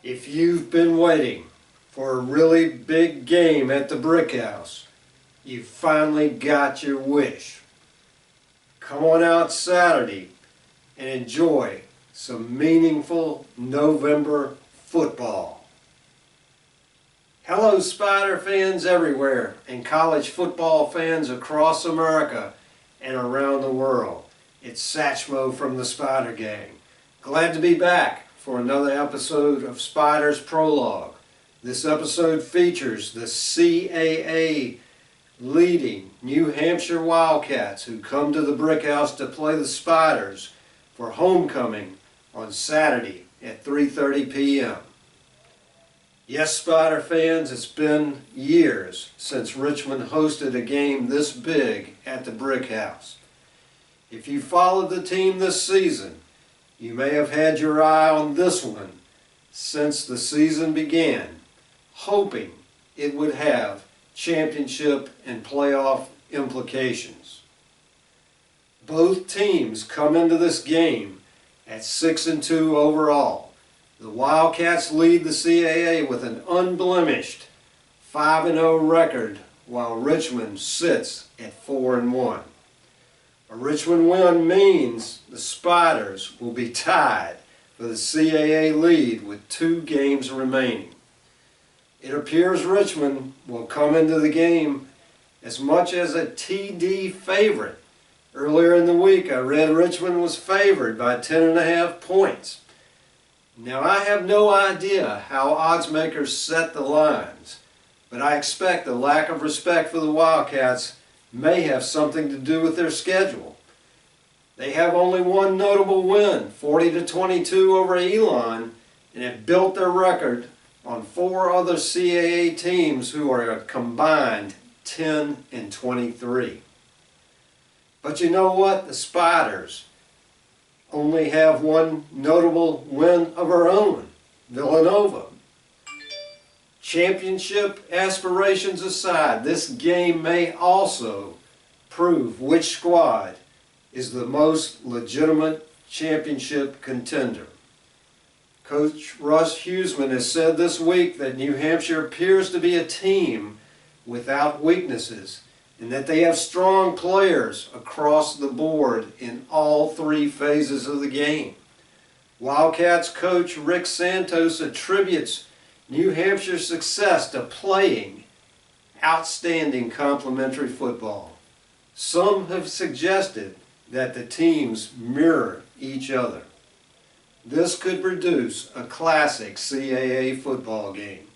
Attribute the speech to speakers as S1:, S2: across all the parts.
S1: If you've been waiting for a really big game at the Brick House, you finally got your wish. Come on out Saturday and enjoy some meaningful November football. Hello Spider fans everywhere and college football fans across America and around the world. It's Satchmo from the Spider Gang. Glad to be back for another episode of Spider's Prologue. This episode features the CAA leading New Hampshire Wildcats who come to the Brick House to play the Spiders for homecoming on Saturday at 3:30 p.m. Yes, Spider fans, it's been years since Richmond hosted a game this big at the Brick House. If you followed the team this season, you may have had your eye on this one since the season began, hoping it would have championship and playoff implications. Both teams come into this game at 6-2 overall. The Wildcats lead the CAA with an unblemished 5-0 record, while Richmond sits at 4-1. A Richmond win means the Spiders will be tied for the CAA lead with 2 games remaining. It appears Richmond will come into the game as much as a TD favorite. Earlier in the week I read Richmond was favored by 10.5 points. Now I have no idea how odds makers set the lines, but I expect the lack of respect for the Wildcats may have something to do with their schedule. They have only one notable win, 40-22 over Elon, and have built their record on 4 other CAA teams who are a combined 10-23. But you know what? The Spiders only have one notable win of our own, Villanova. Championship aspirations aside, this game may also prove which squad is the most legitimate championship contender. Coach Russ Huseman has said this week that New Hampshire appears to be a team without weaknesses and that they have strong players across the board in all 3 phases of the game. Wildcats coach Rick Santos attributes New Hampshire's success to playing outstanding complementary football. Some have suggested that the teams mirror each other. This could produce a classic CAA football game.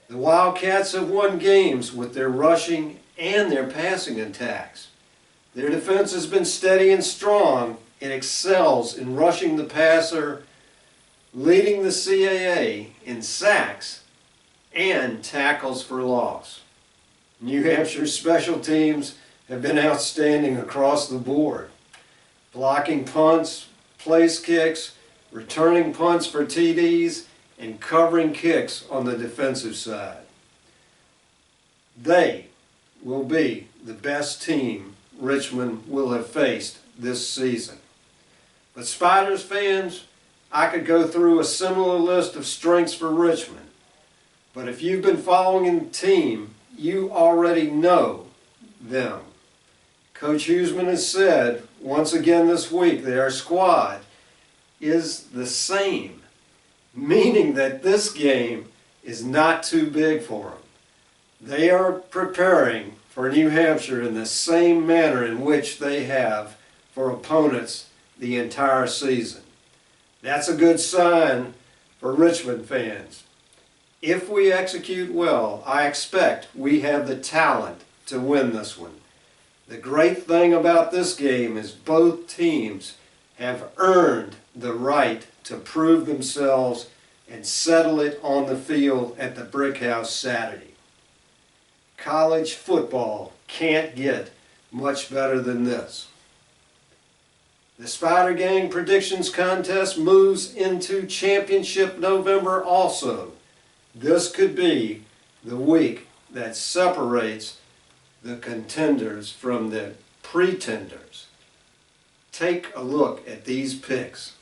S1: The Wildcats have won games with their rushing and their passing attacks. Their defense has been steady and strong and excels in rushing the passer, leading the CAA in sacks and tackles for loss. New Hampshire's special teams have been outstanding across the board, blocking punts, place kicks, returning punts for TDs, and covering kicks on the defensive side. They will be the best team Richmond will have faced this season. But Spiders fans, I could go through a similar list of strengths for Richmond. But if you've been following the team, you already know them. Coach Huseman has said once again this week that our squad is the same, meaning that this game is not too big for them. They are preparing for New Hampshire in the same manner in which they have for opponents the entire season. That's a good sign for Richmond fans. If we execute well, I expect we have the talent to win this one. The great thing about this game is both teams have earned the right to prove themselves and settle it on the field at the Brick House Saturday. College football can't get much better than this. The Spider Gang Predictions Contest moves into Championship November also. This could be the week that separates the contenders from the pretenders. Take a look at these picks.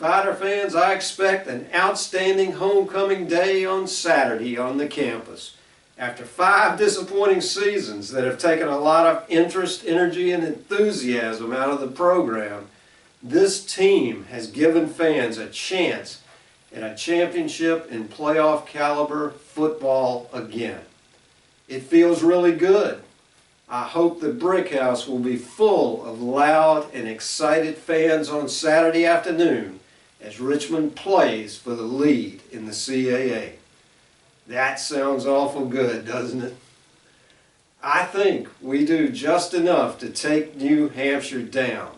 S1: Spider fans, I expect an outstanding homecoming day on Saturday on the campus. After 5 disappointing seasons that have taken a lot of interest, energy, and enthusiasm out of the program, this team has given fans a chance at a championship and playoff caliber football again. It feels really good. I hope the Brick House will be full of loud and excited fans on Saturday afternoon as Richmond plays for the lead in the CAA. That sounds awful good, doesn't it? I think we do just enough to take New Hampshire down.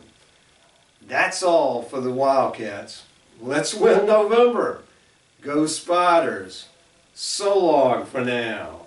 S1: That's all for the Wildcats. Let's win November. Go Spiders. So long for now.